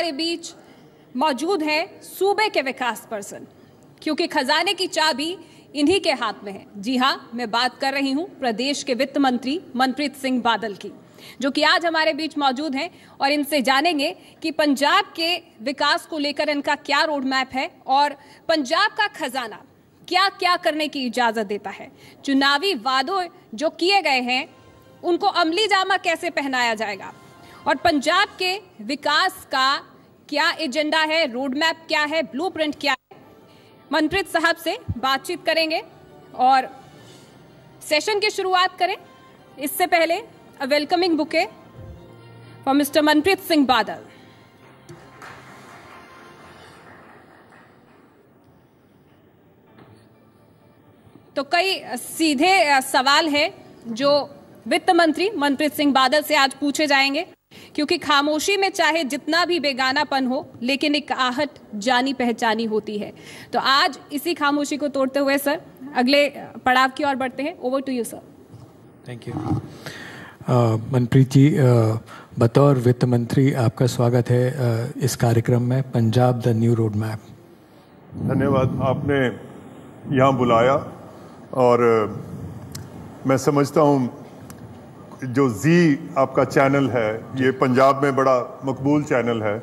हमारे बीच मौजूद हैं सूबे के विकास पर्सन, क्योंकि खजाने की चाबी इन्हीं के हाथ में है। जी हां, मैं बात कर रही हूं प्रदेश के वित्त मंत्री मनप्रीत सिंह बादल की, जो कि आज हमारे बीच मौजूद हैं और इनसे जानेंगे कि पंजाब के विकास को लेकर इनका क्या रोड मैप है और पंजाब का खजाना क्या क्या करने की इजाजत देता है। चुनावी वादों जो किए गए हैं उनको अमली जामा कैसे पहनाया जाएगा और पंजाब के विकास का क्या एजेंडा है, रोड मैप क्या है, ब्लूप्रिंट क्या है। मनप्रीत साहब से बातचीत करेंगे और सेशन की शुरुआत करें। इससे पहले a welcoming bouquet for Mr. Manpreet Singh Badal. तो कई सीधे सवाल हैं जो वित्त मंत्री मनप्रीत सिंह बादल से आज पूछे जाएंगे, क्योंकि खामोशी में चाहे जितना भी बेगानापन हो, लेकिन एक आहट जानी पहचानी होती है। तो आज इसी खामोशी को तोड़ते हुए सर अगले पड़ाव की ओर बढ़ते हैं। Over to you sir. Thank you. Manpreet ji, बतौर वित्त मंत्री आपका स्वागत है इस कार्यक्रम में Punjab the new road map. धन्यवाद, आपने यहाँ बुलाया और मैं समझता हूँ जो जी आपका चैनल है ये पंजाब में बड़ा मकबूल चैनल है।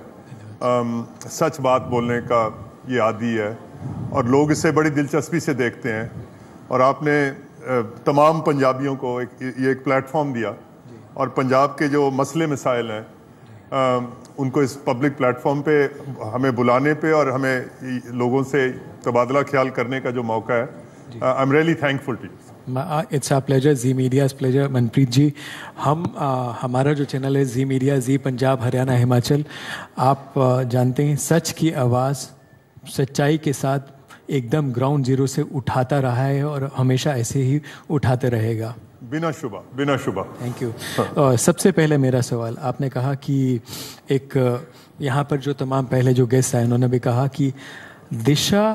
सच बात बोलने का ये आदी है और लोग इसे बड़ी दिलचस्पी से देखते हैं और आपने तमाम पंजाबियों को ये एक प्लेटफॉर्म दिया और पंजाब के जो मसले मसाइल हैं उनको इस पब्लिक प्लेटफॉर्म पे हमें बुलाने पे और हमें लोगों से तबादला ख्याल करने का जो मौका है, I am really thankful to you. It's a pleasure, Zee media's pleasure. Manpreet ji, हमारा जो चैनल है जी मीडिया, जी पंजाब हरियाणा हिमाचल, आप जानते हैं सच की आवाज़ सच्चाई के साथ एकदम ग्राउंड जीरो से उठाता रहा है और हमेशा ऐसे ही उठाते रहेगा, बिना शुबा, बिना शुबा। Thank you. सबसे पहले मेरा सवाल, आपने कहा कि एक यहाँ पर जो तमाम पहले जो गेस्ट आए उन्होंने भी कहा कि दिशा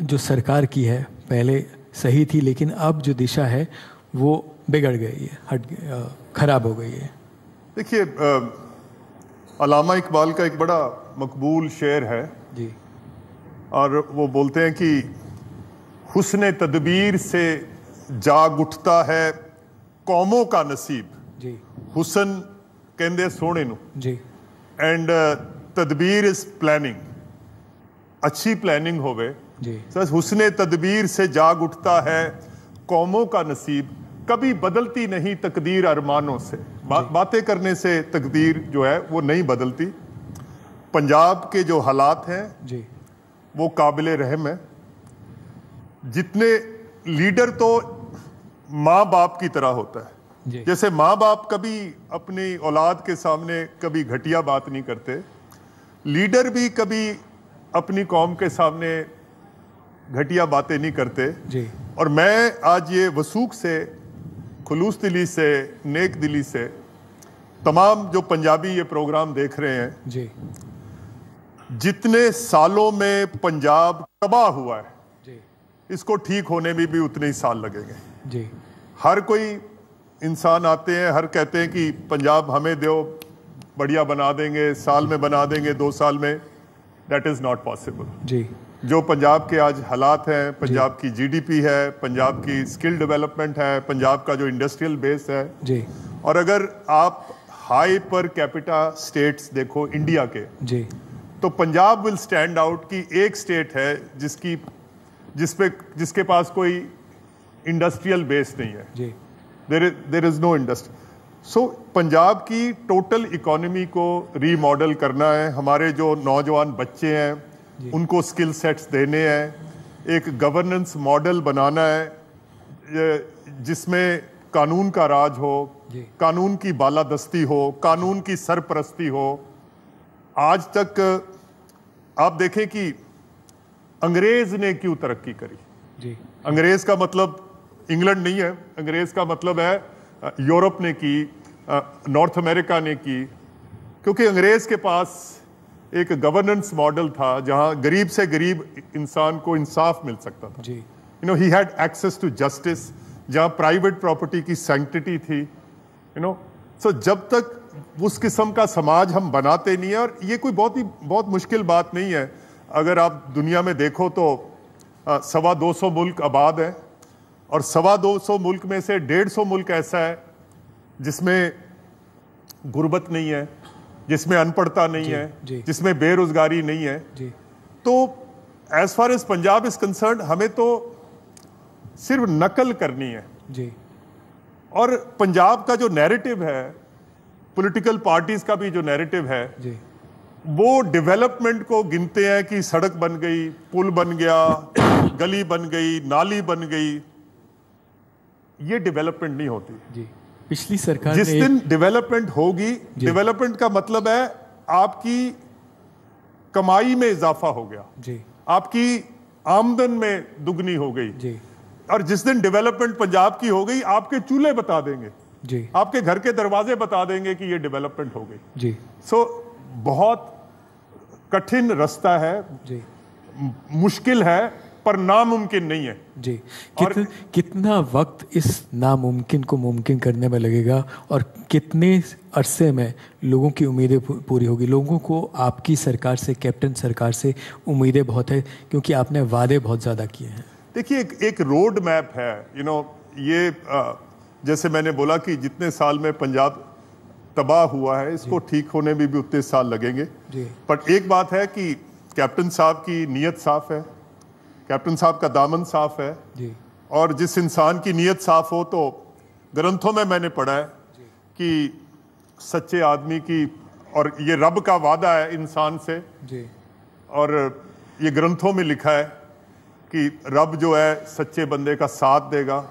जो सरकार की है पहले सही थी, लेकिन अब जो दिशा है वो बिगड़ गई है, खराब हो गई है। देखिए, अल्लामा इकबाल का एक बड़ा मकबूल शेर है जी, और वो बोलते हैं कि हुस्न तदबीर से जाग उठता है कौमों का नसीब। जी, हुसन कहंदे सोने नू जी, एंड तदबीर इज प्लानिंग, अच्छी प्लानिंग होवे जी। हुस्न तदबीर से जाग उठता है कौमों का नसीब, कभी बदलती नहीं तकदीर अरमानों से। बातें करने से तकदीर जो है वो नहीं बदलती। पंजाब के जो हालात हैं जी, वो काबिले रहम है। जितने लीडर तो माँ बाप की तरह होता है, जैसे माँ बाप कभी अपनी औलाद के सामने कभी घटिया बात नहीं करते, लीडर भी कभी अपनी कौम के सामने घटिया बातें नहीं करते जी। और मैं आज ये वसूख से, खुलूस दिली से, नेक दिली से तमाम जो पंजाबी ये प्रोग्राम देख रहे हैं जी, जितने सालों में पंजाब तबाह हुआ है जी, इसको ठीक होने में भी उतने ही साल लगेंगे जी। हर कोई इंसान आते हैं, हर कहते हैं कि पंजाब हमें दो, बढ़िया बना देंगे, साल में बना देंगे, 2 साल में। दैट इज नॉट पॉसिबल जी। जो पंजाब के आज हालात हैं, पंजाब की जीडीपी है, पंजाब की स्किल डेवलपमेंट है, पंजाब का जो इंडस्ट्रियल बेस है जी, और अगर आप हाई पर कैपिटा स्टेट्स देखो इंडिया के जी, तो पंजाब विल स्टैंड आउट कि एक स्टेट है जिसके पास कोई इंडस्ट्रियल बेस नहीं है जी। There is no industry. So Punjab की टोटल इकोनॉमी को रीमॉडल करना है, हमारे जो नौजवान बच्चे हैं उनको स्किल सेट्स देने हैं, एक गवर्नेंस मॉडल बनाना है जिसमें कानून का राज हो, कानून की बालादस्ती हो, कानून की सरपरस्ती हो। आज तक आप देखें कि अंग्रेज ने क्यों तरक्की करी जी। अंग्रेज का मतलब इंग्लैंड नहीं है, अंग्रेज का मतलब है यूरोप ने की, नॉर्थ अमेरिका ने की, क्योंकि अंग्रेज के पास एक गवर्नेंस मॉडल था जहां गरीब से गरीब इंसान को इंसाफ मिल सकता था। You know, he had access to justice, जहां प्राइवेट प्रॉपर्टी की सैंक्टिटी थी। यू नो, सो जब तक उस किस्म का समाज हम बनाते नहीं है। और ये कोई बहुत मुश्किल बात नहीं है। अगर आप दुनिया में देखो तो 225 मुल्क आबाद है, और 225 मुल्क में से 150 मुल्क ऐसा है जिसमें गुर्बत नहीं है, जिसमें अनपढ़ता नहीं है, जिसमें बेरोजगारी नहीं है। तो as far as Punjab is concerned, हमें तो सिर्फ नकल करनी है जी। और पंजाब का जो नैरेटिव है, पॉलिटिकल पार्टीज का भी जो नैरेटिव है जी, वो डेवलपमेंट को गिनते हैं कि सड़क बन गई, पुल बन गया, गली बन गई, नाली बन गई। ये डेवलपमेंट नहीं होती जी। पिछली सरकार जिस दिन डेवलपमेंट होगी, डेवलपमेंट का मतलब है आपकी कमाई में इजाफा हो गया जी, आपकी आमदन में दुगनी हो गई जी। और जिस दिन डेवलपमेंट पंजाब की हो गई, आपके चूल्हे बता देंगे जी, आपके घर के दरवाजे बता देंगे कि ये डेवलपमेंट हो गई जी। सो बहुत कठिन रास्ता है जी, मुश्किल है, पर नामुमकिन नहीं है जी। कितना वक्त इस नामुमकिन को मुमकिन करने में लगेगा, और कितने अरसे में लोगों की उम्मीदें पूरी होगी? लोगों को आपकी सरकार से, कैप्टन सरकार से उम्मीदें बहुत है, क्योंकि आपने वादे बहुत ज़्यादा किए हैं। देखिए, एक रोड मैप है, ये जैसे मैंने बोला कि जितने साल में पंजाब तबाह हुआ है, इसको ठीक होने में भी उतने साल लगेंगे जी। पर एक बात है कि कैप्टन साहब की नीयत साफ है, कैप्टन साहब का दामन साफ है जी। और जिस इंसान की नीयत साफ हो, तो ग्रंथों में मैंने पढ़ा है कि सच्चे आदमी की, और ये रब का वादा है इंसान से जी। और ये ग्रंथों में लिखा है कि रब जो है सच्चे बंदे का साथ देगा।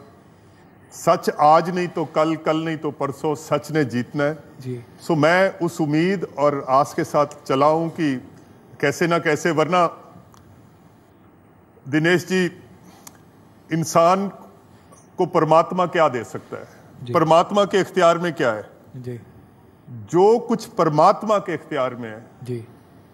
सच आज नहीं तो कल, कल नहीं तो परसों, सच ने जीतना है जी। सो मैं उस उम्मीद और आस के साथ चला हूं कि कैसे ना कैसे, वरना दिनेश जी, इंसान को परमात्मा क्या दे सकता है? परमात्मा के इख्तियार में क्या है जी? जो कुछ परमात्मा के इख्तियार में है जी,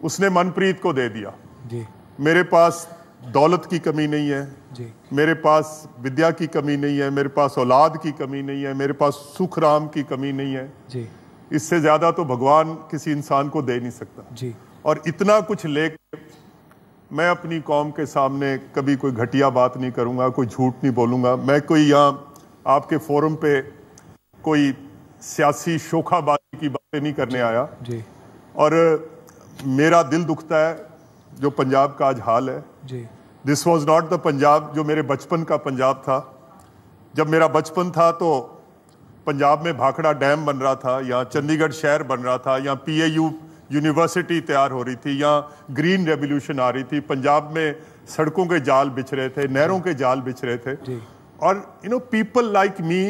उसने मनप्रीत को दे दिया जी। मेरे पास दौलत की कमी नहीं है जी, मेरे पास विद्या की कमी नहीं है, मेरे पास औलाद की कमी नहीं है, मेरे पास सुख राम की कमी नहीं है जी। इससे ज्यादा तो भगवान किसी इंसान को दे नहीं सकता जी। और इतना कुछ लेकर मैं अपनी कौम के सामने कभी कोई घटिया बात नहीं करूंगा, कोई झूठ नहीं बोलूंगा। मैं कोई यहाँ आपके फोरम पे कोई सियासी शोखाबाजी की बातें नहीं करने आया जी। और मेरा दिल दुखता है जो पंजाब का आज हाल है जी। This was not the Punjab जो मेरे बचपन का पंजाब था। जब मेरा बचपन था तो पंजाब में भाखड़ा डैम बन रहा था, यहाँ चंडीगढ़ शहर बन रहा था, यहाँ PAU यूनिवर्सिटी तैयार हो रही थी, यहाँ ग्रीन रेवोल्यूशन आ रही थी, पंजाब में सड़कों के जाल बिछ रहे थे, नहरों के जाल बिछ रहे थे। और people like me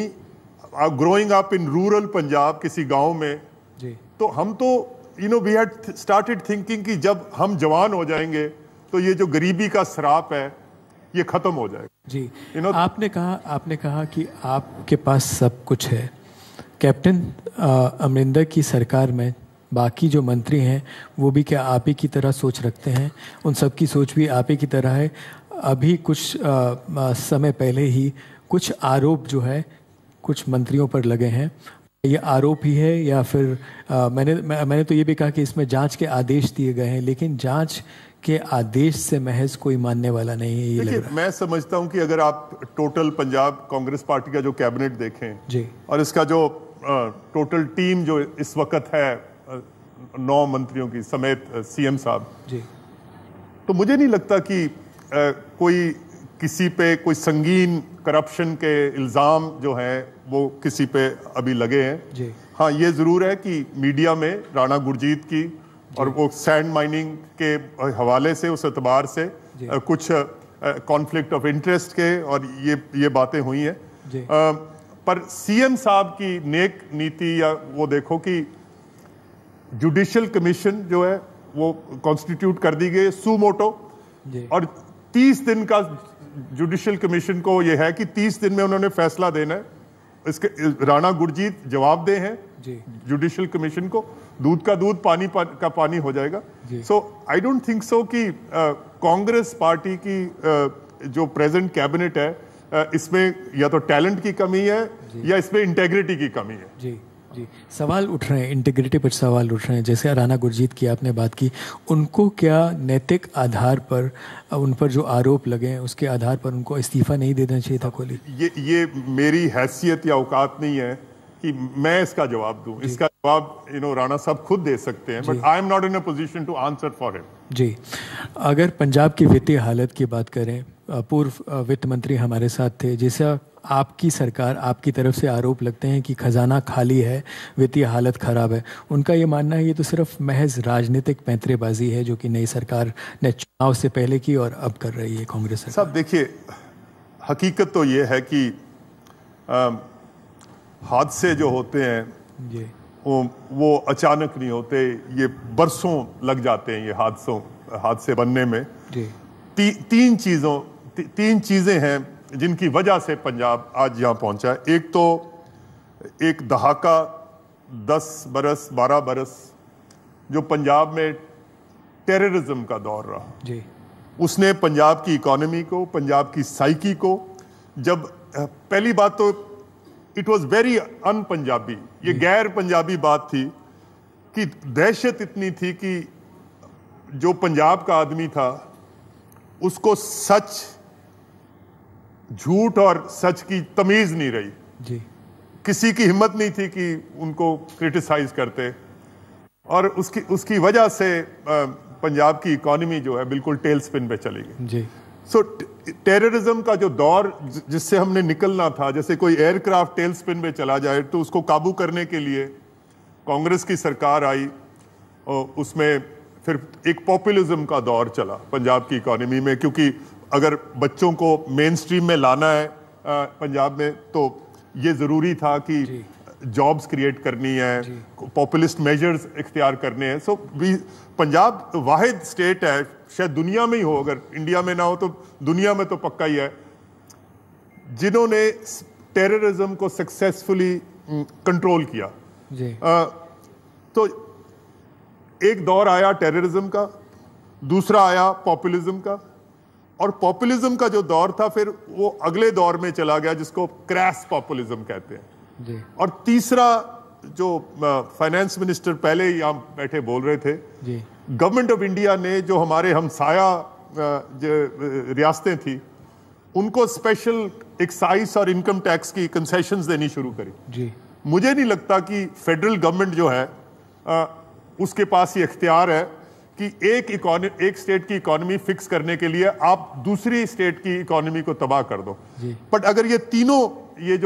growing up in rural Punjab, किसी गांव में जी। तो हम तो वी हैड स्टार्टेड थिंकिंग कि जब हम जवान हो जाएंगे तो ये जो गरीबी का श्राप है ये खत्म हो जाएगा जी। आपने कहा कि आपके पास सब कुछ है। कैप्टन अमरिंदर की सरकार में बाकी जो मंत्री हैं वो भी क्या आप ही की तरह सोच रखते हैं? उन सब की सोच भी आप ही की तरह है? अभी कुछ समय पहले ही कुछ आरोप जो है कुछ मंत्रियों पर लगे हैं, ये आरोप ही है या फिर मैंने तो ये भी कहा कि इसमें जांच के आदेश दिए गए हैं, लेकिन जांच के आदेश से महज कोई मानने वाला नहीं है ये लग रहा है। मैं समझता हूं कि अगर आप टोटल पंजाब कांग्रेस पार्टी का जो कैबिनेट देखें जी, और इसका जो टोटल टीम जो इस वक्त है 9 मंत्रियों की समेत CM साहब जी, तो मुझे नहीं लगता कि कोई किसी पे कोई संगीन करप्शन के इल्जाम जो हैं वो किसी पे अभी लगे हैं जी। हाँ, ये जरूर है कि मीडिया में राणा गुरजीत की और वो सैंड माइनिंग के हवाले से उस एतबार से कुछ कॉन्फ्लिक्ट ऑफ इंटरेस्ट के और ये बातें हुई हैं। पर CM साहब की नेक नीति या वो देखो कि जुडिशियल कमीशन जो है वो कॉन्स्टिट्यूट कर दी गई सुमोटो, और 30 दिन का जुडिशियल कमीशन को ये है कि 30 दिन में उन्होंने फैसला देना है। इसके राणा गुरजीत जवाबदेह हैं जुडिशियल कमीशन को, दूध का दूध पानी का पानी हो जाएगा। सो आई डोंट थिंक सो कि कांग्रेस पार्टी की जो प्रेजेंट कैबिनेट है इसमें या तो टैलेंट की कमी है या इसमें इंटेग्रिटी की कमी है जी। जी, सवाल उठ रहे हैं, इंटीग्रिटी पर सवाल उठ रहे हैं। जैसे राणा गुरजीत की आपने बात की, उनको क्या नैतिक आधार पर उन पर जो आरोप लगे हैं उसके आधार पर उनको इस्तीफा नहीं देना चाहिए था कोहली? ये मेरी हैसियत या औकात नहीं है कि मैं इसका जवाब दूं। इसका जवाब राणा साहब खुद दे सकते हैं, but I am not in a position to answer for him. जी, अगर पंजाब की वित्तीय हालत की बात करें, पूर्व वित्त मंत्री हमारे साथ थे, जैसा आपकी सरकार, आपकी तरफ से आरोप लगते हैं कि खजाना खाली है, वित्तीय हालत खराब है, उनका ये मानना है ये तो सिर्फ महज राजनीतिक पैंतरेबाजी है जो कि नई सरकार ने चुनाव से पहले की और अब कर रही है कांग्रेस सरकार। साहब देखिए, हकीकत तो ये है कि हादसे जो होते हैं जी, वो अचानक नहीं होते, ये बरसों लग जाते हैं ये हादसे बनने में। जी, तीन चीजें हैं जिनकी वजह से पंजाब आज यहाँ पहुंचा है। एक तो एक दहाका 10 बरस 12 बरस जो पंजाब में टेररिज्म का दौर रहा, जी, उसने पंजाब की इकोनॉमी को, पंजाब की साइकी को, जब पहली बात तो इट वॉज वेरी अन पंजाबी, ये गैर पंजाबी बात थी कि दहशत इतनी थी कि जो पंजाब का आदमी था उसको सच, झूठ और सच की तमीज नहीं रही। जी, किसी की हिम्मत नहीं थी कि उनको क्रिटिसाइज करते, और उसकी वजह से पंजाब की इकोनॉमी जो है बिल्कुल टेल स्पिन पे चली गई। जी, सो टेररिज्म का जो दौर जिससे हमने निकलना था, जैसे कोई एयरक्राफ्ट टेल स्पिन में चला जाए तो उसको काबू करने के लिए कांग्रेस की सरकार आई, और उसमें फिर एक पॉपुलिज्म का दौर चला पंजाब की इकोनॉमी में, क्योंकि अगर बच्चों को मेन स्ट्रीम में लाना है पंजाब में तो ये ज़रूरी था कि जॉब्स क्रिएट करनी है, पॉपुलिस्ट मेजर्स इख्तियार करने हैं। सो पंजाब वाहिद स्टेट है, शायद दुनिया में ही हो, अगर इंडिया में ना हो तो दुनिया में तो पक्का ही है, जिन्होंने टेररिज्म को सक्सेसफुली कंट्रोल किया। जी, तो एक दौर आया टेररिज्म का, दूसरा आया पॉपुलिज्म का, और पॉपुलिज्म का जो दौर था फिर वो अगले दौर में चला गया जिसको क्रैश पॉपुलिज्म कहते हैं। जी, और तीसरा जो फाइनेंस मिनिस्टर पहले यहाँ बैठे बोल रहे थे, जी, गवर्नमेंट ऑफ इंडिया ने जो हमारे हमसाया रियासतें थी उनको स्पेशल एक्साइज और इनकम टैक्स की कंसेशंस देनी शुरू करी। जी, मुझे नहीं लगता कि फेडरल गवर्नमेंट जो है उसके पास ये इख्तियार है कि एक स्टेट की इकोनॉमी फिक्स करने के लिए आप दूसरी स्टेट की इकोनॉमी को तबाह कर दो। बट अगर ये तीनों ये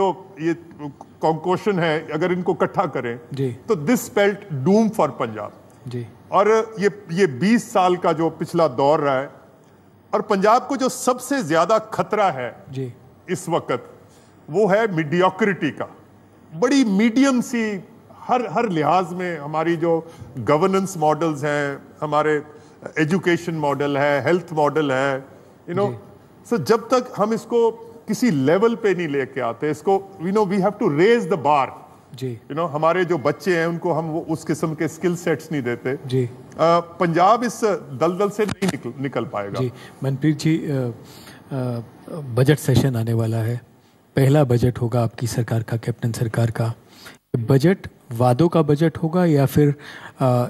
कॉन्कोशन है, अगर इनको इकट्ठा करें तो this spelt doom for Punjab. जी, और ये 20 साल का जो पिछला दौर रहा है, और पंजाब को जो सबसे ज्यादा खतरा है जी, इस वक्त वो है मीडियोक्रिटी का। बड़ी मीडियम सी हर लिहाज में हमारी जो गवर्नेंस मॉडल्स हैं, हमारे एजुकेशन मॉडल है, हेल्थ मॉडल है, सो जब तक हम इसको किसी लेवल पे नहीं लेके आते, इसको we have to raise the bar. जी, हमारे जो बच्चे हैं उनको हम वो उस किस्म के स्किल सेट्स नहीं देते। जी, पंजाब इस दलदल से नहीं निकल पाएगा। जी, मनप्रीत जी, बजट सेशन आने वाला है, पहला बजट होगा आपकी सरकार का, कैप्टन सरकार का। बजट वादों का बजट होगा या फिर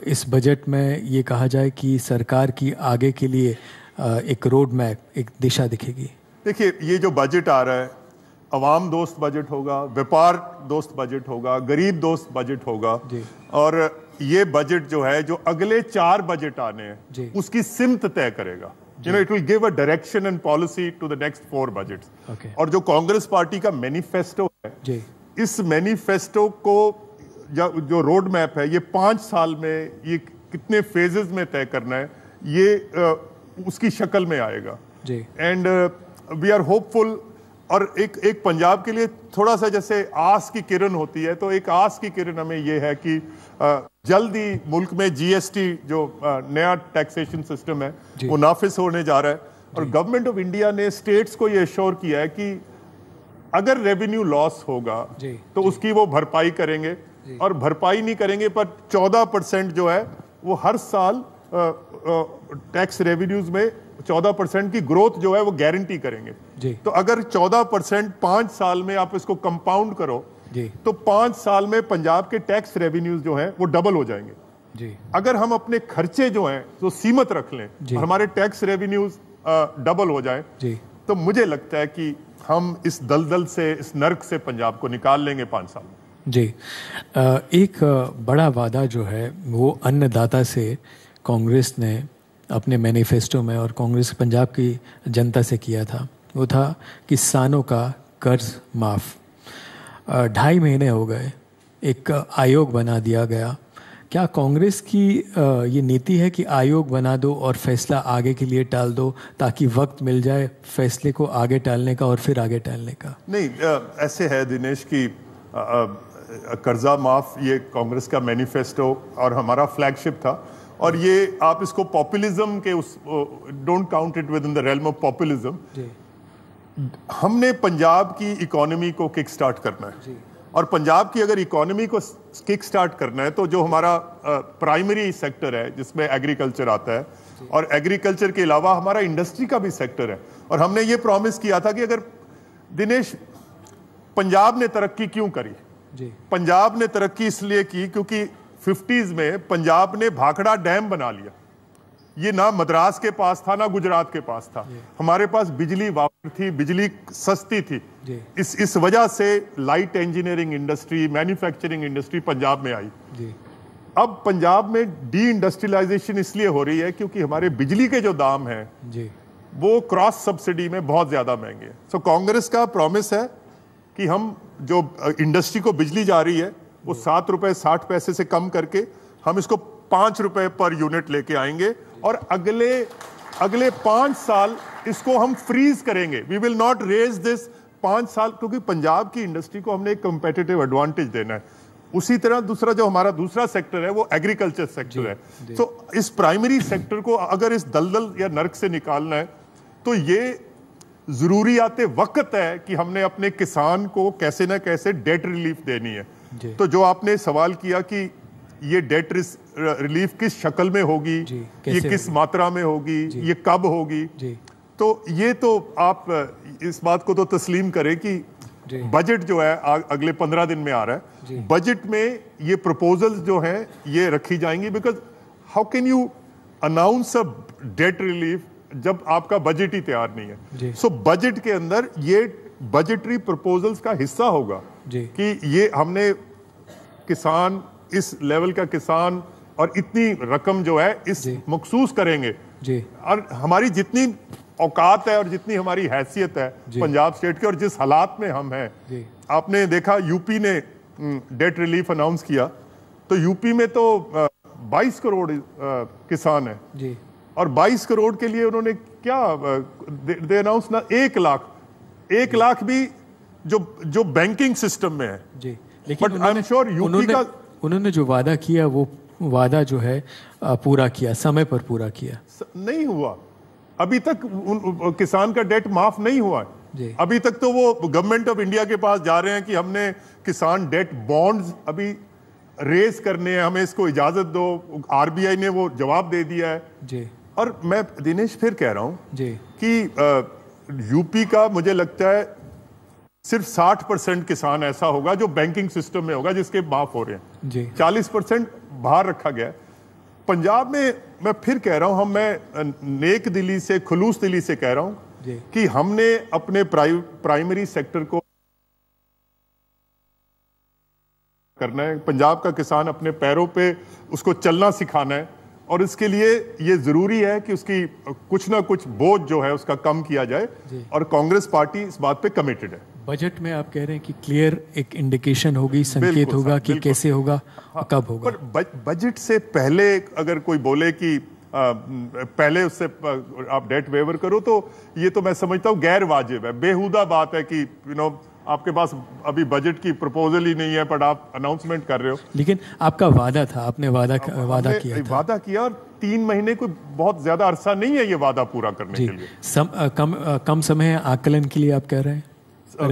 इस बजट में ये कहा जाए कि सरकार की आगे के लिए एक रोड मैप, एक दिशा दिखेगी? देखिए, ये जो बजट आ रहा है अवाम दोस्त बजट होगा, व्यापार दोस्त बजट होगा, गरीब दोस्त बजट होगा, और ये बजट जो है जो अगले 4 बजट आने हैं उसकी सिमत तय करेगा। It will give a direction and policy to the next 4 budgets. और जो कांग्रेस पार्टी का मैनिफेस्टो है, इस मैनिफेस्टो को जो रोड मैप है, ये 5 साल में ये कितने फेजेस में तय करना है, ये उसकी शक्ल में आएगा। And we are hopeful. और एक पंजाब के लिए थोड़ा सा जैसे आस की किरण होती है, तो एक आस की किरण हमें ये है कि जल्द ही मुल्क में जीएसटी जो नया टैक्सेशन सिस्टम है वो नाफिज होने जा रहा है। और गवर्नमेंट ऑफ इंडिया ने स्टेट्स को ये एश्योर किया है कि अगर रेवेन्यू लॉस होगा तो उसकी वो भरपाई करेंगे, और भरपाई नहीं करेंगे पर 14% जो है वो हर साल टैक्स रेवेन्यूज में 14% की ग्रोथ जो है वो गारंटी करेंगे। तो अगर 14% 5 साल में आप इसको कंपाउंड करो जी। तो 5 साल में पंजाब के टैक्स रेवेन्यूज जो हैं वो डबल हो जाएंगे जी। अगर हम अपने खर्चे जो हैं तो सीमित रख लें और हमारे टैक्स रेवेन्यूज डबल हो जाएं जी। तो मुझे लगता है कि हम इस दलदल से, इस नर्क से पंजाब को निकाल लेंगे 5 साल में। जी। एक बड़ा वादा जो है वो अन्नदाता से कांग्रेस ने अपने मैनिफेस्टो में और कांग्रेस पंजाब की जनता से किया था, वो था किसानों का कर्ज माफ़। 2.5 महीने हो गए, एक आयोग बना दिया गया। क्या कांग्रेस की ये नीति है कि आयोग बना दो और फैसला आगे के लिए टाल दो ताकि वक्त मिल जाए फैसले को आगे टालने का और फिर आगे टालने का? नहीं, ऐसे है दिनेश की कर्जा माफ ये कांग्रेस का मैनिफेस्टो और हमारा फ्लैगशिप था, और ये आप इसको पॉपुलिज्म के उस don't count it with in the realm of populism. हमने पंजाब की इकोनॉमी को किक स्टार्ट करना है, और पंजाब की अगर इकोनॉमी को किक स्टार्ट करना है तो जो हमारा प्राइमरी सेक्टर है जिसमें एग्रीकल्चर आता है, और एग्रीकल्चर के अलावा हमारा इंडस्ट्री का भी सेक्टर है। और हमने ये प्रॉमिस किया था कि अगर दिनेश पंजाब ने तरक्की क्यों करी जी। पंजाब ने तरक्की इसलिए की क्योंकि 50s में पंजाब ने भाखड़ा डैम बना लिया। ये ना मद्रास के पास था ना गुजरात के पास था, हमारे पास बिजली वापर थी, बिजली सस्ती थी। इस वजह से light engineering industry, manufacturing industry Punjab में आई। अब पंजाब में डी इंडस्ट्रियलाइजेशन इसलिए हो रही है क्योंकि हमारे बिजली के जो दाम हैं वो क्रॉस सब्सिडी में बहुत ज्यादा महंगे हैं। सो कांग्रेस का प्रॉमिस है कि हम जो इंडस्ट्री को बिजली जा रही है वो 7 रुपए 60 पैसे से कम करके हम इसको 5 रुपए पर यूनिट लेके आएंगे, और अगले 5 साल इसको हम फ्रीज करेंगे। We will not raise this 5 साल, क्योंकि पंजाब की इंडस्ट्री को हमने एक कंपेटिटिव एडवांटेज देना है। उसी तरह दूसरा जो हमारा दूसरा सेक्टर है वो एग्रीकल्चर सेक्टर है। तो इस प्राइमरी सेक्टर को अगर इस दलदल या नर्क से निकालना है तो ये जरूरी आते वक्त है कि हमने अपने किसान को कैसे ना कैसे डेट रिलीफ देनी है। तो जो आपने सवाल किया कि ये डेट रिलीफ किस शक्ल में होगी, ये किस मात्रा में होगी, ये कब होगी, तो ये तो आप इस बात को तो तस्लीम करें कि बजट जो है अगले 15 दिन में आ रहा है। बजट में ये प्रपोजल्स जो हैं ये रखी जाएंगी, because how can you announce a debt relief जब आपका बजट ही तैयार नहीं है। सो बजट के अंदर ये बजटरी प्रपोजल्स का हिस्सा होगा कि ये हमने किसान, इस लेवल का किसान और इतनी रकम जो है इस मखसूस करेंगे, और हमारी जितनी औकात है और जितनी हमारी हैसियत है पंजाब स्टेट के और जिस हालात में हम हैं। आपने देखा यूपी ने डेट रिलीफ अनाउंस किया, तो यूपी में तो 22 करोड़ किसान है, और 22 करोड़ के लिए उन्होंने क्या दे अनाउंस ना 1 लाख भी जो बैंकिंग सिस्टम में है। लेकिन आई एम श्योर यूपी का उन्होंने जो वादा किया वो वादा जो है पूरा किया, समय पर पूरा किया नहीं हुआ। अभी तक किसान का डेट माफ नहीं हुआ है। अभी तक तो वो गवर्नमेंट ऑफ इंडिया के पास जा रहे हैं कि हमने किसान डेट बॉन्ड्स अभी रेज करने हैं, हमें इसको इजाजत दो। आरबीआई ने वो जवाब दे दिया है। और मैं दिनेश फिर कह रहा हूं कि यूपी का मुझे लगता है सिर्फ 60% किसान ऐसा होगा जो बैंकिंग सिस्टम में होगा जिसके माफ हो रहे हैं। 40% बाहर रखा गया। पंजाब में मैं फिर कह रहा हूं, मैं नेक दिली से, खुलूस दिली से कह रहा हूं कि हमने अपने प्राइमरी सेक्टर को करना है। पंजाब का किसान अपने पैरों पे उसको चलना सिखाना है, और इसके लिए ये जरूरी है कि उसकी कुछ ना कुछ बोझ जो है उसका कम किया जाए, और कांग्रेस पार्टी इस बात पे कमिटेड है। बजट में आप कह रहे हैं कि क्लियर एक इंडिकेशन होगी, संकेत होगा कि कैसे होगा, कब होगा। पर बजट से पहले अगर कोई बोले कि पहले उससे आप डेट वेवर करो, तो ये तो मैं समझता हूँ गैर वाजिब है, बेहुदा बात है कि आपके पास अभी बजट की प्रपोजल ही नहीं है पर आप अनाउंसमेंट कर रहे हो। लेकिन आपका वादा था, आपने वादा किया था। वादा किया, और 3 महीने कोई बहुत ज्यादा अरसा नहीं है ये वादा पूरा करने के लिए। कम समय है आकलन के लिए, आप कह रहे हैं?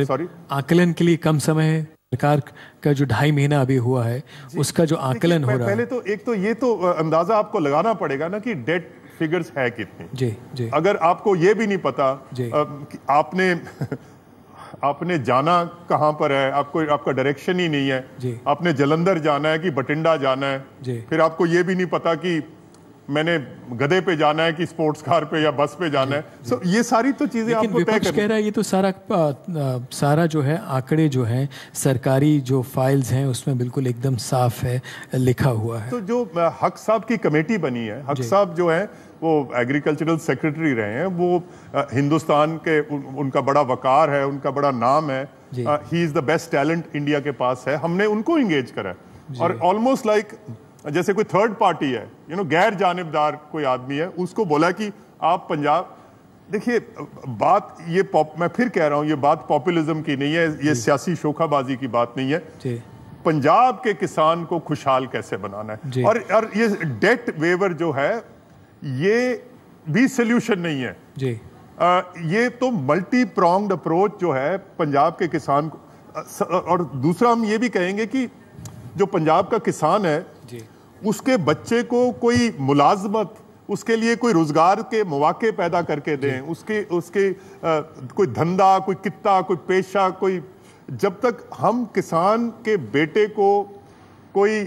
सॉरी, आकलन के लिए कम समय है। सरकार का जो 2.5 महीना अभी हुआ है उसका जो आकलन हो रहा है, पहले तो एक तो ये तो अंदाजा आपको लगाना पड़ेगा ना कि डेट फिगर्स है कितनी। जी। अगर आपको ये भी नहीं पता, आपने आपने जाना कहाँ पर है, आपको आपका डायरेक्शन ही नहीं है। आपने जलंधर जाना है कि बठिंडा जाना है, फिर आपको ये भी नहीं पता कि मैंने गधे पे जाना है कि स्पोर्ट्स कार पे या बस पे जाना है। सो ये सारी तो चीजें आपको तय करनी। कह रहा है ये तो सारा जो है आंकड़े जो हैं सरकारी जो फाइल्स हैं उसमें बिल्कुल एकदम साफ है, लिखा हुआ है। तो जो हक साहब की कमेटी बनी है, हक साहब जो है वो एग्रीकल्चरल सेक्रेटरी रहे हैं, वो हिंदुस्तान के उनका बड़ा वकार है, उनका बड़ा नाम है, he is the best talent India के पास है। हमने उनको एंगेज करा और ऑलमोस्ट लाइक जैसे कोई थर्ड पार्टी है, गैर जानिबदार कोई आदमी है, उसको बोला कि आप पंजाब, देखिए बात ये मैं फिर कह रहा हूं, ये बात पॉपुलिज्म की नहीं है, ये सियासी शोखाबाजी की बात नहीं है। पंजाब के किसान को खुशहाल कैसे बनाना है, और ये डेट वेवर जो है ये भी सोल्यूशन नहीं है जी। ये तो मल्टी प्रोंग्ड अप्रोच जो है पंजाब के किसान को। और दूसरा हम ये भी कहेंगे कि जो पंजाब का किसान है जी, उसके बच्चे को कोई मुलाजमत, उसके लिए कोई रोजगार के मौके पैदा करके दें, उसके कोई धंधा, कोई कित्ता, कोई पेशा, कोई, जब तक हम किसान के बेटे को कोई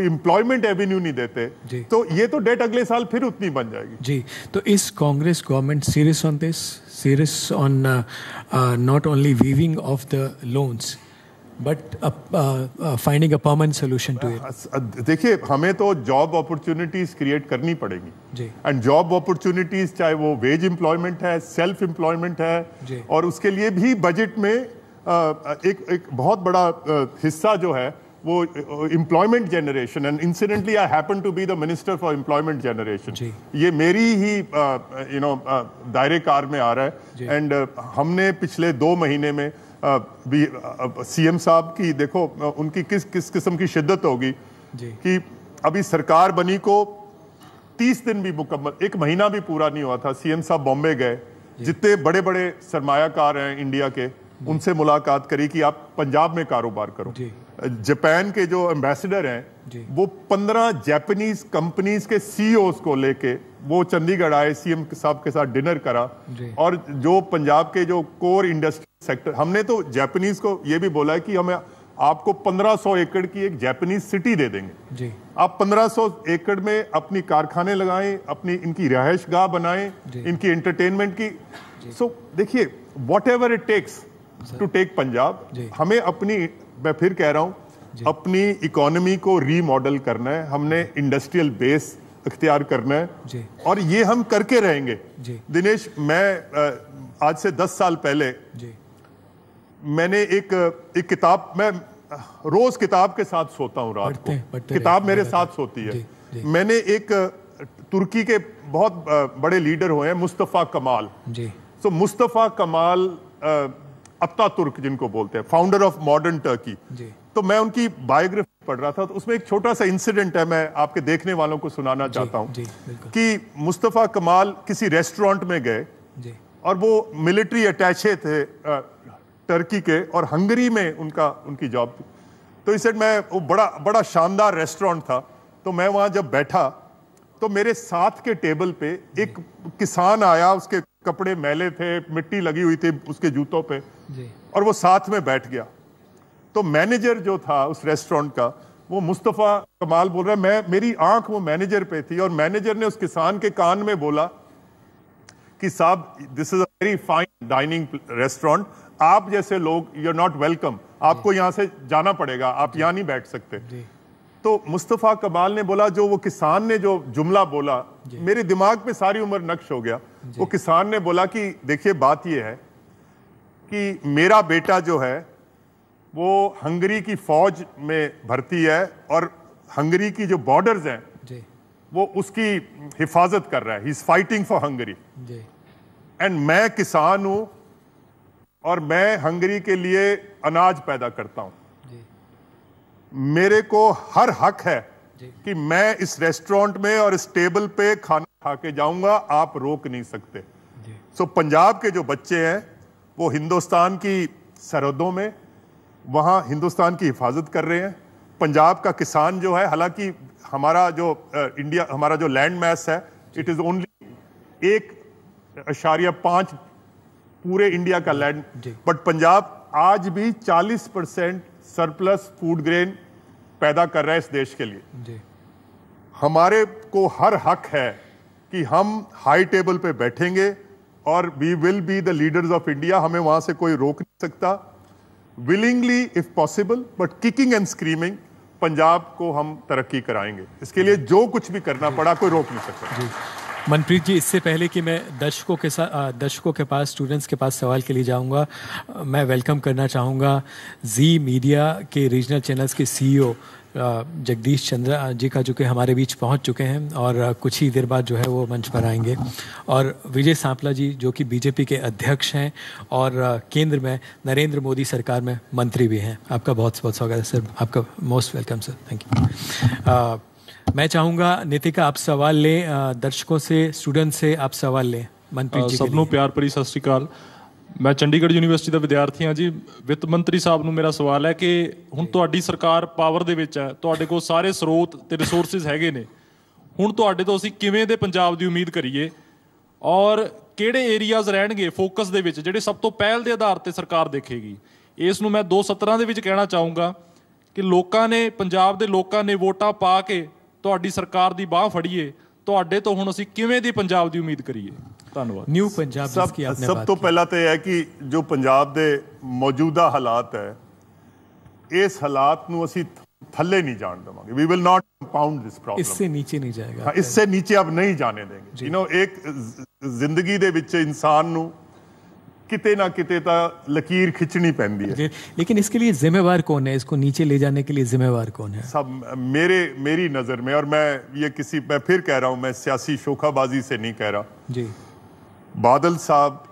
एम्प्लॉयमेंट एवेन्यू नहीं देते तो ये तो डेट अगले साल फिर उतनी बन जाएगी जी। तो इस Congress government serious on this, serious on not only waiving off the loans but finding a permanent solution to it. देखिए हमें तो जॉब अपॉर्चुनिटीज क्रिएट करनी पड़ेगी जी, एंड जॉब अपॉर्चुनिटीज चाहे वो वेज एम्प्लॉयमेंट है, सेल्फ एम्प्लॉयमेंट है जी, और उसके लिए भी बजट में एक बहुत बड़ा हिस्सा जो है वो employment generation, and incidentally I happen to be the minister for employment generation. ये मेरी ही दायरे कार में आ रहा है, एंड हमने पिछले 2 महीने में भी सीएम साहब की, देखो उनकी किस किस्म की शिद्दत होगी कि अभी सरकार बनी को 30 दिन भी मुकम्मल, 1 महीना भी पूरा नहीं हुआ था, सीएम साहब बॉम्बे गए, जितने बड़े बड़े सरमायाकार हैं इंडिया के उनसे मुलाकात करी कि आप पंजाब में कारोबार करो। जापान के जो एम्बेसडर हैं वो 15 जापानीज कंपनीज के सीईओज को लेके वो चंडीगढ़ आए, सीएम साहब के साथ डिनर करा, और जो पंजाब के जो कोर इंडस्ट्री सेक्टर, हमने तो जापानीज को ये भी बोला है कि हमें आपको 1500 एकड़ की एक जापानीज सिटी दे देंगे, आप 1500 एकड़ में अपनी कारखाने लगाएं, अपनी इनकी रिहायश गाह बनाएं, इनकी एंटरटेनमेंट की। सो देखिए whatever it takes to take Punjab, हमें अपनी, मैं फिर कह रहा हूं, अपनी इकोनॉमी को रीमॉडल करना है, हमने इंडस्ट्रियल बेस इख्तियार करना है और ये हम करके रहेंगे। दिनेश, मैं आज से 10 साल पहले मैंने एक किताब, मैं रोज किताब के साथ सोता हूं, रात को किताब मेरे साथ सोती है। मैंने एक तुर्की के बहुत बड़े लीडर हुए हैं मुस्तफा कमाल, सो मुस्तफा कमाल अत्तातुर्क जिनको बोलते हैं, फाउंडर ऑफ मॉडर्न टर्की, तो मैं उनकी बायोग्राफी पढ़ रहा था, तो उसमें एक छोटा सा इंसिडेंट है, मैं आपके देखने वालों को सुनाना चाहता हूं कि मुस्तफा कमाल किसी रेस्टोरेंट में गए और वो मिलिट्री अटैचे थे टर्की के, और हंगरी में उनकी जॉब थी। तो इसे वो बड़ा शानदार रेस्टोरेंट था, तो मैं वहां जब बैठा तो मेरे साथ के टेबल पे एक किसान आया, उसके कपड़े मैले थे, मिट्टी लगी हुई थी उसके जूतों पे, और वो साथ में बैठ गया। तो मैनेजर जो था उस रेस्टोरेंट का, वो मुस्तफा कमाल बोल रहा है, मेरी आंख वो मैनेजर पे थी, और मैनेजर ने उस किसान के कान में बोला कि साहब this is a very fine dining restaurant, आप जैसे लोग यू आर नॉट वेलकम, आपको यहां से जाना पड़ेगा, आप यहां नहीं बैठ सकते। तो मुस्तफा कमाल ने बोला, जो वो किसान ने जो जुमला बोला मेरे दिमाग पे सारी उम्र नक्श हो गया। वो किसान ने बोला कि देखिए बात ये है कि मेरा बेटा जो है वो हंगरी की फौज में भर्ती है, और हंगरी की जो बॉर्डर्स हैं वो उसकी हिफाजत कर रहा है, he is fighting for Hungary, and मैं किसान हूं और मैं हंगरी के लिए अनाज पैदा करता हूं, मेरे को हर हक है कि मैं इस रेस्टोरेंट में और इस टेबल पे खाना खा के जाऊंगा, आप रोक नहीं सकते। सो पंजाब के जो बच्चे हैं वो हिंदुस्तान की सरहदों में वहां हिंदुस्तान की हिफाजत कर रहे हैं। पंजाब का किसान जो है, हालांकि हमारा जो हमारा जो लैंड मैस है, इट इज ओनली 1.5 पूरे इंडिया का लैंड, जी। बट पंजाब आज भी 40% सरप्लस फूड ग्रेन पैदा कर रहा है इस देश के लिए। जी। हमारे को हर हक है कि हम हाई टेबल पे बैठेंगे और we will be the leaders of India. हमें वहां से कोई रोक नहीं सकता। Willingly if possible, but kicking and screaming Punjab को हम तरक्की कराएंगे। इसके लिए जो कुछ भी करना पड़ा कोई रोक नहीं सकता। जी मनप्रीत जी, इससे पहले कि मैं दर्शकों के पास, स्टूडेंट्स के पास सवाल के लिए जाऊंगा, मैं वेलकम करना चाहूँगा जी मीडिया के रीजनल चैनल्स के सीईओ जगदीश चंद्र जी का, जो कि हमारे बीच पहुंच चुके हैं और कुछ ही देर बाद जो है वो मंच पर आएंगे, और विजय सांपला जी जो कि बीजेपी के अध्यक्ष हैं और केंद्र में नरेंद्र मोदी सरकार में मंत्री भी हैं। आपका बहुत बहुत स्वागत है सर, आपका most welcome sir, thank you. मैं चाहूँगा नितिका आप सवाल लें, दर्शकों से, स्टूडेंट से आप सवाल लें मनप्रीत जी। ਸਭ ਨੂੰ ਪਿਆਰ ਭਰੀ ਸਤਿ ਸ਼੍ਰੀ ਅਕਾਲ। ਮੈਂ ਚੰਡੀਗੜ੍ਹ ਯੂਨੀਵਰਸਿਟੀ ਦਾ ਵਿਦਿਆਰਥੀ ਹਾਂ ਜੀ। ਵਿੱਤ ਮੰਤਰੀ ਸਾਹਿਬ ਨੂੰ ਮੇਰਾ ਸਵਾਲ ਹੈ ਕਿ ਹੁਣ ਤੁਹਾਡੀ ਸਰਕਾਰ ਪਾਵਰ ਦੇ ਵਿੱਚ ਹੈ, ਤੁਹਾਡੇ ਕੋਲ ਸਾਰੇ ਸਰੋਤ ਤੇ ਰਿਸੋਰਸਿਸ ਹੈਗੇ ਨੇ, ਹੁਣ ਤੁਹਾਡੇ ਤੋਂ ਅਸੀਂ ਕਿਵੇਂ ਦੇ ਪੰਜਾਬ ਦੀ ਉਮੀਦ ਕਰੀਏ ਔਰ ਕਿਹੜੇ ਏਰੀਆਜ਼ ਰਹਿਣਗੇ ਫੋਕਸ ਦੇ ਵਿੱਚ ਜਿਹੜੇ ਸਭ ਤੋਂ ਪਹਿਲ ਦੇ ਆਧਾਰ ਤੇ ਸਰਕਾਰ ਦੇਖੇਗੀ। ਇਸ ਨੂੰ ਮੈਂ 2 ਸਤਰਾਂ ਦੇ ਵਿੱਚ ਕਹਿਣਾ ਚਾਹੂੰਗਾ ਕਿ ਲੋਕਾਂ ਨੇ, ਪੰਜਾਬ ਦੇ ਲੋਕਾਂ ਨੇ ਵੋਟਾਂ ਪਾ ਕੇ ਤੁਹਾਡੀ ਸਰਕਾਰ ਦੀ ਬਾਹ ਫੜੀਏ, ਤੁਹਾਡੇ ਤੋਂ ਹੁਣ ਅਸੀਂ ਕਿਵੇਂ ਦੀ ਪੰਜਾਬ ਦੀ ਉਮੀਦ ਕਰੀਏ। ਧੰਨਵਾਦ। ਨਿਊ ਪੰਜਾਬ ਜਿਸकी आपने ਸਭ ਤੋਂ ਪਹਿਲਾਂ ਤਾਂ ਇਹ ਹੈ ਕਿ ਜੋ ਪੰਜਾਬ ਦੇ ਮੌਜੂਦਾ ਹਾਲਾਤ ਹੈ, ਇਸ ਹਾਲਾਤ ਨੂੰ ਅਸੀਂ ਥੱਲੇ ਨਹੀਂ ਜਾਣ ਦੇਵਾਂਗੇ। We will not compound this problem. इससे नीचे नहीं जाएगा। हाँ, इससे नीचे अब नहीं जाने देंगे। यू नो, एक जिंदगी ਦੇ ਵਿੱਚ ਇਨਸਾਨ ਨੂੰ किते ना किते ता लकीर खिंचनी पैंदी है। लेकिन इसके लिए जिम्मेवार कौन है? इसको नीचे ले जाने के लिए जिम्मेवार कौन है? सब मेरी नजर में, और मैं फिर कह रहा हूं, मैं सियासी शोखाबाजी से नहीं कह रहा जी, बादल साहब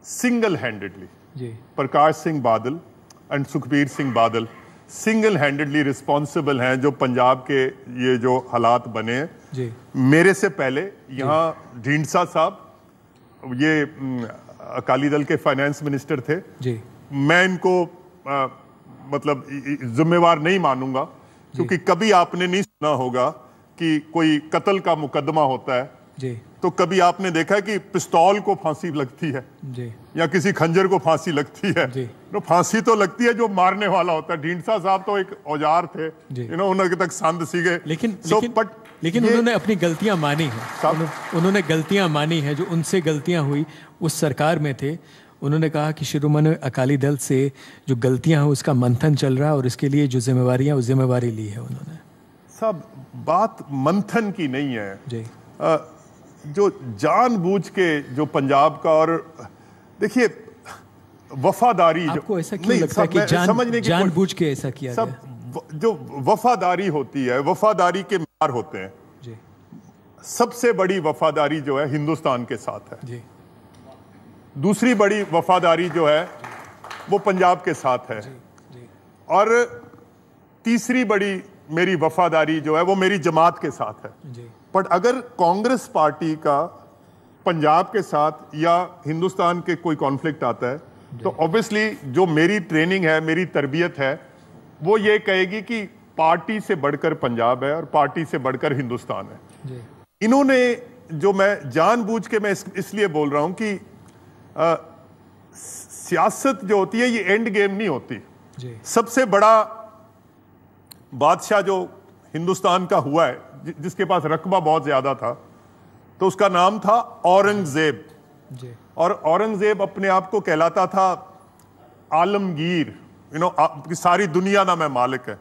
single handedly, ji, Prakash Singh Badal and Sukhbir Singh Badal single handedly responsible हैं जो पंजाब के ये जो हालात बने हैं। जी, मेरे से पहले यहाँ ढींडसा साहब, ये अकाली दल के फाइनेंस मिनिस्टर थे जी। मैं इनको मतलब जिम्मेवार नहीं मानूंगा, क्योंकि कभी आपने नहीं सुना होगा कि कोई कत्ल का मुकदमा होता है जी, तो कभी आपने देखा है कि पिस्तौल को फांसी लगती है जी, या किसी खंजर को फांसी लगती है जी। तो फांसी तो लगती है जो मारने वाला होता है। ढींडसा साहब तो एक औजार थे, उन्होंने तक संद सीगे, लेकिन उन्होंने अपनी गलतियां मानी है। उन्होंने गलतियां मानी है, जो उनसे गलतियां हुई उस सरकार में थे। उन्होंने कहा कि शिरोमणि अकाली दल से जो गलतियां हैं उसका मंथन चल रहा है और इसके लिए जो जिम्मेवारियां, वो जिम्मेवारी ली है उन्होंने। सब बात मंथन की नहीं है जी। जो जानबूझ के जो पंजाब का, और देखिए वफादारी, आपको ऐसा क्यों लगता है कि जानबूझ के ऐसा किया सब गया? जो वफादारी होती है, वफादारी के मार होते हैं जी। सबसे बड़ी वफादारी जो है हिंदुस्तान के साथ है जी। दूसरी बड़ी वफादारी जो है वो पंजाब के साथ है जी, जी। और तीसरी बड़ी मेरी वफादारी जो है वो मेरी जमात के साथ है जी। बट अगर कांग्रेस पार्टी का पंजाब के साथ या हिंदुस्तान के कोई कॉन्फ्लिक्ट आता है, तो ऑब्वियसली जो मेरी ट्रेनिंग है, मेरी तरबियत है, वो ये कहेगी कि पार्टी से बढ़कर पंजाब है और पार्टी से बढ़कर हिंदुस्तान है जी। इन्होंने जो, मैं जानबूझ के मैं इसलिए बोल रहा हूं कि सियासत जो होती है ये एंड गेम नहीं होती जी। सबसे बड़ा बादशाह जो हिंदुस्तान का हुआ है, जिसके पास रकबा बहुत ज्यादा था, तो उसका नाम था औरंगजेब जी। और औरंगजेब अपने आप को कहलाता था आलमगीर, सारी दुनिया ना मैं मालिक है।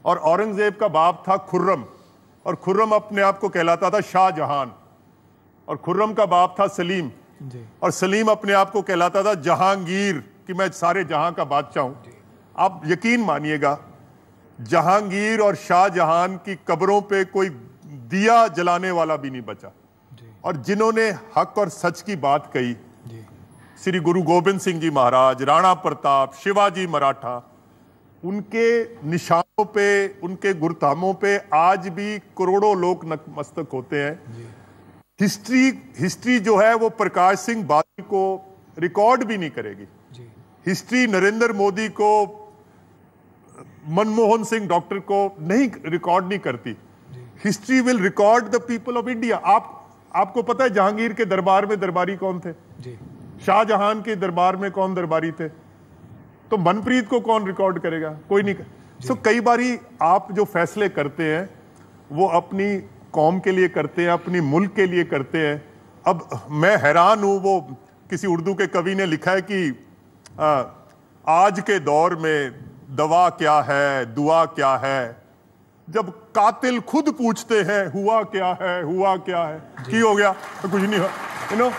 और औरंगजेब का बाप था खुर्रम, और खुर्रम अपने आप को कहलाता था शाहजहान, और खुर्रम का बाप था सलीम जी। और सलीम अपने आप को कहलाता था जहांगीर, कि मैं सारे जहां का बादशाह हूं। आप यकीन मानिएगा, जहांगीर और शाहजहां की कब्रों पे कोई दिया जलाने वाला भी नहीं बचा। और जिन्होंने हक और सच की बात कही, श्री गुरु गोबिंद सिंह जी महाराज, राणा प्रताप, शिवाजी मराठा, उनके निशानों पे, उनके गुरधामों पे आज भी करोड़ों लोग नतमस्तक होते हैं। हिस्ट्री जो है वो प्रकाश सिंह बादल को रिकॉर्ड भी नहीं करेगी। हिस्ट्री नरेंद्र मोदी को, मनमोहन सिंह डॉक्टर को नहीं रिकॉर्ड नहीं करती। History will record the people of India. आपको पता है जहांगीर के दरबार में दरबारी कौन थे जी? शाहजहां के दरबार में कौन दरबारी थे? तो मनप्रीत को कौन रिकॉर्ड करेगा? कोई नहीं। सो कई बारी आप जो फैसले करते हैं वो अपनी कौम के लिए करते हैं, अपनी मुल्क के लिए करते हैं। अब मैं हैरान हूं, वो किसी उर्दू के कवि ने लिखा है कि आज के दौर में दवा क्या है, दुआ क्या है, जब कातिल खुद पूछते हैं हुआ क्या है, हुआ क्या है, की हो गया तो कुछ नहीं हुआ।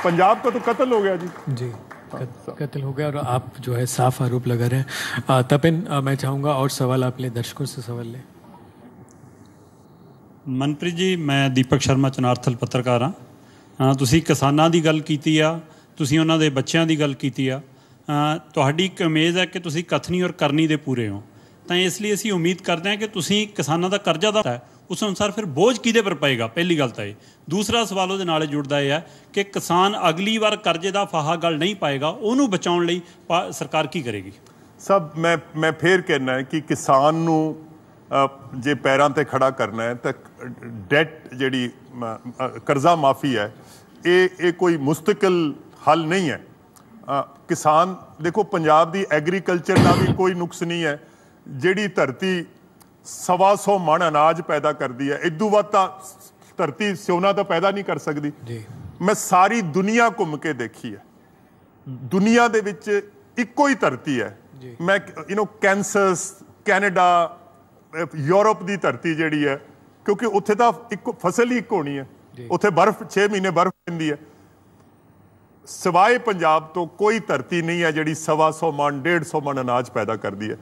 पंजाब का तो कत्ल हो गया जी। कत्ल हो गया और आप जो है साफ आरोप लगा रहे हैं। तपिन, मैं चाहूँगा और सवाल आप ले, दर्शकों से सवाल ले। ਮਨਪ੍ਰੀਤ ਜੀ, ਮੈਂ ਦੀਪਕ ਸ਼ਰਮਾ ਚਨਾਰਥਲ ਪੱਤਰਕਾਰ ਹਾਂ। ਤੁਸੀਂ ਕਿਸਾਨਾਂ ਦੀ ਗੱਲ ਕੀਤੀ ਆ, ਤੁਸੀਂ ਉਹਨਾਂ ਦੇ ਬੱਚਿਆਂ ਦੀ ਗੱਲ ਕੀਤੀ ਆ। ਤੁਹਾਡੀ ਇੱਕ ਉਮੀਦ ਹੈ ਕਿ ਤੁਸੀਂ ਕਥਨੀ ਔਰ ਕਰਨੀ ਦੇ ਪੂਰੇ ਹੋ, ਤਾਂ ਇਸ ਲਈ ਅਸੀਂ ਉਮੀਦ ਕਰਦੇ ਹਾਂ ਕਿ ਤੁਸੀਂ ਕਿਸਾਨਾਂ ਦਾ ਕਰਜ਼ਾ ਦਾ ਹੈ ਉਸ ਅਨੁਸਾਰ ਫਿਰ ਬੋਝ ਕਿਹਦੇ ਪਰ ਪਏਗਾ? ਪਹਿਲੀ ਗੱਲ ਤਾਂ ਇਹ। ਦੂਸਰਾ ਸਵਾਲ ਉਹਦੇ ਨਾਲ ਜੁੜਦਾ ਇਹ ਹੈ ਕਿ ਕਿਸਾਨ ਅਗਲੀ ਵਾਰ ਕਰਜ਼ੇ ਦਾ ਫਾਹਾ ਗਲ ਨਹੀਂ ਪਾਏਗਾ, ਉਹਨੂੰ ਬਚਾਉਣ ਲਈ ਸਰਕਾਰ ਕੀ ਕਰੇਗੀ? ਸਭ ਮੈਂ ਫੇਰ ਕਹਿਣਾ ਹੈ ਕਿ ਕਿਸਾਨ ਨੂੰ ਜੇ ਪੈਰਾਂ ਤੇ ਖੜਾ ਕਰਨਾ ਹੈ ਤਾਂ ਡੈਟ ਜਿਹੜੀ ਕਰਜ਼ਾ ਮਾਫੀ ਹੈ ਇਹ ਕੋਈ ਮੁਸਤਕਿਲ ਹੱਲ ਨਹੀਂ ਹੈ। ਕਿਸਾਨ ਦੇਖੋ, ਪੰਜਾਬ ਦੀ ਐਗਰੀਕਲਚਰ ਦਾ ਵੀ ਕੋਈ ਨੁਕਸ ਨਹੀਂ ਹੈ। ਜਿਹੜੀ ਧਰਤੀ 125 ਮਣ ਅਨਾਜ ਪੈਦਾ ਕਰਦੀ ਹੈ, ਇਦੋਂ ਵੱਧ ਤਾਂ ਧਰਤੀ ਸੋਨਾ ਤਾਂ ਪੈਦਾ ਨਹੀਂ ਕਰ ਸਕਦੀ। ਮੈਂ ਸਾਰੀ ਦੁਨੀਆ ਘੁੰਮ ਕੇ ਦੇਖੀ ਹੈ, ਦੁਨੀਆ ਦੇ ਵਿੱਚ ਇੱਕੋ ਹੀ ਧਰਤੀ ਹੈ। ਮੈਂ ਕੈਂਸਸ, ਕੈਨੇਡਾ, ਯੂਰਪ ਦੀ ਧਰਤੀ ਜਿਹੜੀ ਹੈ, ਕਿਉਂਕਿ ਉੱਥੇ ਤਾਂ ਇੱਕ ਫਸਲ ਹੀ ਇੱਕ ਹੋਣੀ ਹੈ, ਉੱਥੇ ਬਰਫ਼ 6 ਮਹੀਨੇ ਬਰਫ਼ ਪੈਂਦੀ ਹੈ। ਸਿਵਾਏ ਪੰਜਾਬ ਤੋਂ ਕੋਈ ਧਰਤੀ ਨਹੀਂ ਹੈ ਜਿਹੜੀ 125 ਮਣ 150 ਮਣ ਅਨਾਜ ਪੈਦਾ ਕਰਦੀ ਹੈ।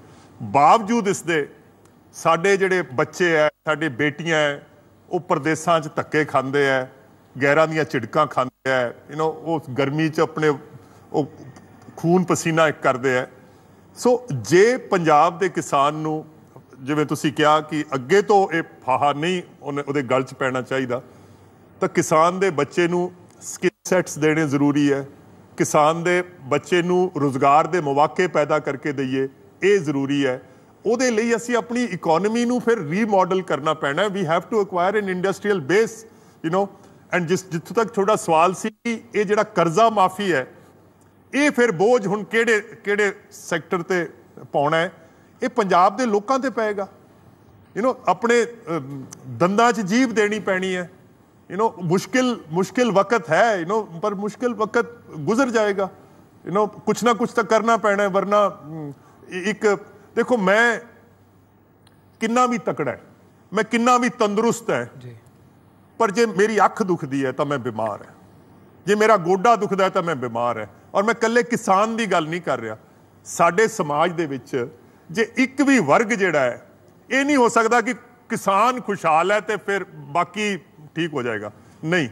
ਬਾਵਜੂਦ ਇਸ ਦੇ ਸਾਡੇ ਜਿਹੜੇ ਬੱਚੇ ਹੈ, ਸਾਡੇ ਬੇਟੀਆਂ ਹੈ, ਉਹ ਪ੍ਰਦੇਸਾਂ 'ਚ ਧੱਕੇ ਖਾਂਦੇ ਹੈ, ਗੈਰਾਂ ਦੀਆਂ ਝਿੜਕਾਂ ਖਾਂਦੇ ਹੈ, ਉਹ ਗਰਮੀ 'ਚ ਆਪਣੇ ਉਹ ਖੂਨ ਪਸੀਨਾ ਇੱਕ ਕਰਦੇ ਹੈ। ਸੋ ਜੇ ਪੰਜਾਬ ਦੇ ਕਿਸਾਨ ਨੂੰ, ਜਿਵੇਂ ਤੁਸੀਂ ਕਿਹਾ ਕਿ ਅੱਗੇ ਤੋਂ ਇਹ ਫਾਹਾ ਨਹੀਂ ਉਹਦੇ ਗਲ 'ਚ ਪੈਣਾ ਚਾਹੀਦਾ, ਤਾਂ ਕਿਸਾਨ ਦੇ ਬੱਚੇ ਨੂੰ ਸਕਿੱਲ ਸੈਟਸ ਦੇਣੇ ਜ਼ਰੂਰੀ ਹੈ। ਕਿਸਾਨ ਦੇ ਬੱਚੇ ਨੂੰ ਰੁਜ਼ਗਾਰ ਦੇ ਮੌਕੇ ਪੈਦਾ ਕਰਕੇ ਦਈਏ, ਇਹ ਜ਼ਰੂਰੀ ਹੈ। ਉਹਦੇ ਲਈ ਅਸੀਂ ਆਪਣੀ ਇਕੋਨਮੀ ਨੂੰ ਫਿਰ ਰੀਮੋਡਲ ਕਰਨਾ ਪੈਣਾ। We have to acquire an industrial base, and ਜਿੱਥੋਂ ਤੱਕ ਤੁਹਾਡਾ ਸਵਾਲ ਸੀ ਕਿ ਇਹ ਜਿਹੜਾ ਕਰਜ਼ਾ ਮਾਫੀ ਹੈ, ਇਹ ਫਿਰ ਬੋਝ ਹੁਣ ਕਿਹੜੇ ਸੈਕਟਰ ਤੇ ਪਾਉਣਾ ਹੈ? ਇਹ ਪੰਜਾਬ ਦੇ ਲੋਕਾਂ ਤੇ ਪਏਗਾ। ਆਪਣੇ ਦੰਦਾਂ 'ਚ ਜੀਭ ਦੇਣੀ ਪੈਣੀ ਹੈ। मुश्किल वक्त है, पर मुश्किल वक्त गुजर जाएगा। कुछ ना कुछ तो करना पैना है, वरना एक देखो, मैं किन्ना भी तकड़ा है, मैं किन्ना भी तंदुरुस्त है, पर जे मेरी अख दुखदी है तो मैं बीमार है, जे मेरा गोडा दुखदा है तो मैं बीमार है। और मैं कल्ले किसान की गल नहीं कर रहा। साडे समाज दे विच जे एक भी वर्ग जिहड़ा है, ये नहीं हो सकता कि किसान खुशहाल है तो फिर बाकी ठीक हो जाएगा। नहीं,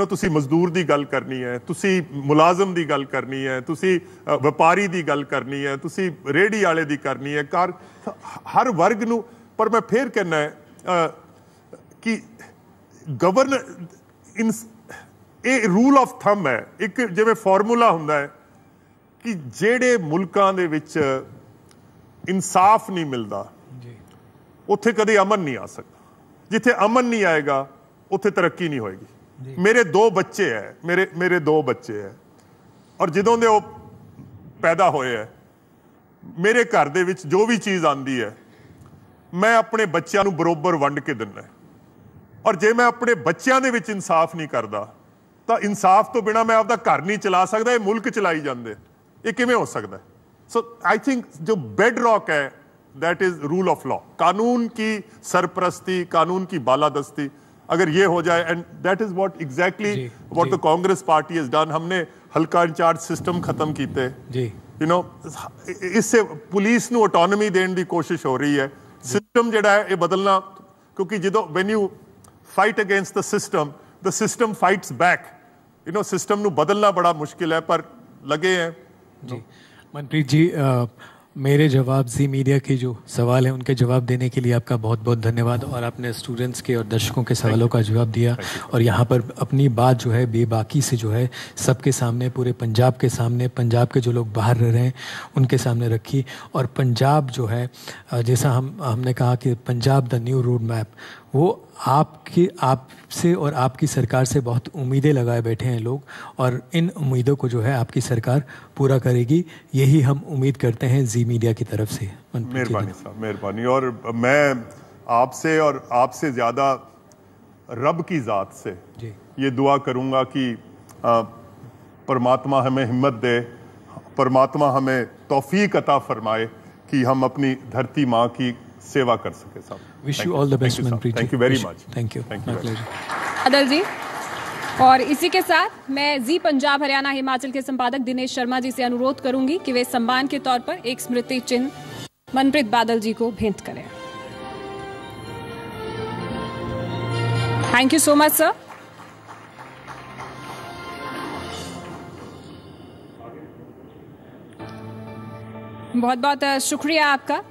तुसी मजदूर की गल करनी है, तुसी मुलाजम की गल करनी है, तुसी व्यापारी की गल करनी है, तुसी रेहड़ी वाले की करनी है, हर वर्ग नू। पर मैं फिर कहना है कि ये रूल ऑफ थंब है, एक जिवें फॉर्मूला हुंदा है कि जेड़े मुल्कां दे विच इंसाफ नहीं मिलता, उत्थे कदे अमन नहीं आ सकता। जिथे अमन नहीं आएगा उत्थे तरक्की नहीं होएगी। मेरे 2 बच्चे है, मेरे 2 बच्चे है, और ਜਦੋਂ ਦੇ ਉਹ ਪੈਦਾ ਹੋਏ ਹੈ, ਮੇਰੇ ਘਰ ਦੇ ਵਿੱਚ ਜੋ ਵੀ ਚੀਜ਼ ਆਂਦੀ ਹੈ, ਮੈਂ ਆਪਣੇ ਬੱਚਿਆਂ ਨੂੰ ਬਰੋਬਰ ਵੰਡ ਕੇ ਦਿੰਦਾ। ਔਰ ਜੇ ਮੈਂ ਆਪਣੇ ਬੱਚਿਆਂ ਦੇ ਵਿੱਚ ਇਨਸਾਫ ਨਹੀਂ ਕਰਦਾ, ਤਾਂ ਇਨਸਾਫ ਤੋਂ ਬਿਨਾ ਮੈਂ ਆਪਦਾ ਘਰ ਨਹੀਂ ਚਲਾ ਸਕਦਾ। ਇਹ ਮੁਲਕ ਚਲਾਈ ਜਾਂਦੇ, ਇਹ ਕਿਵੇਂ ਹੋ ਸਕਦਾ? ਸੋ ਆਈ ਥਿੰਕ ਜੋ ਬੈਡ रॉक है, that is rule of law, कानून की सरपरस्ती, कानून की बालादस्ती। अगर ये हो जाए, and that is what exactly what the Congress party has done. हमने हल्का इंचार्ज सिस्टम खत्म किए। इससे पुलिस ਨੂੰ ऑटोनॉमी देने की कोशिश हो रही है। सिस्टम जिहड़ा है ये बदलना, क्योंकि जो when you fight against the system fights back। System ਨੂੰ बदलना बड़ा मुश्किल है, पर लगे हैं जी। मनप्रीत जी, मेरे जवाब जी मीडिया के जो सवाल हैं उनके जवाब देने के लिए आपका बहुत बहुत धन्यवाद। और आपने स्टूडेंट्स के और दर्शकों के सवालों का जवाब दिया, और यहाँ पर अपनी बात जो है बेबाकी से जो है सबके सामने, पूरे पंजाब के सामने, पंजाब के जो लोग बाहर रह रहे हैं उनके सामने रखी। और पंजाब जो है, जैसा हमने कहा कि Punjab the new road map, वो आपसे और आपकी सरकार से बहुत उम्मीदें लगाए बैठे हैं लोग, और इन उम्मीदों को जो है आपकी सरकार पूरा करेगी, यही हम उम्मीद करते हैं जी मीडिया की तरफ से। मेहरबानी साहब, मेहरबानी। और मैं आपसे और आपसे ज़्यादा रब की ज़ात से ये दुआ करूँगा कि परमात्मा हमें हिम्मत दे, परमात्मा हमें तौफीक अता फरमाए कि हम अपनी धरती माँ की सेवा कर सके साहब। Wish you all the best Manpreet ji. Thank you very much. Thank you. Badal ji, और इसी के साथ मैं जी पंजाब हरियाणा हिमाचल के संपादक दिनेश शर्मा जी से अनुरोध करूंगी कि वे सम्मान के तौर पर एक स्मृति चिन्ह मनप्रीत बादल जी को भेंट करें। Thank you so much sir. बहुत बहुत शुक्रिया आपका।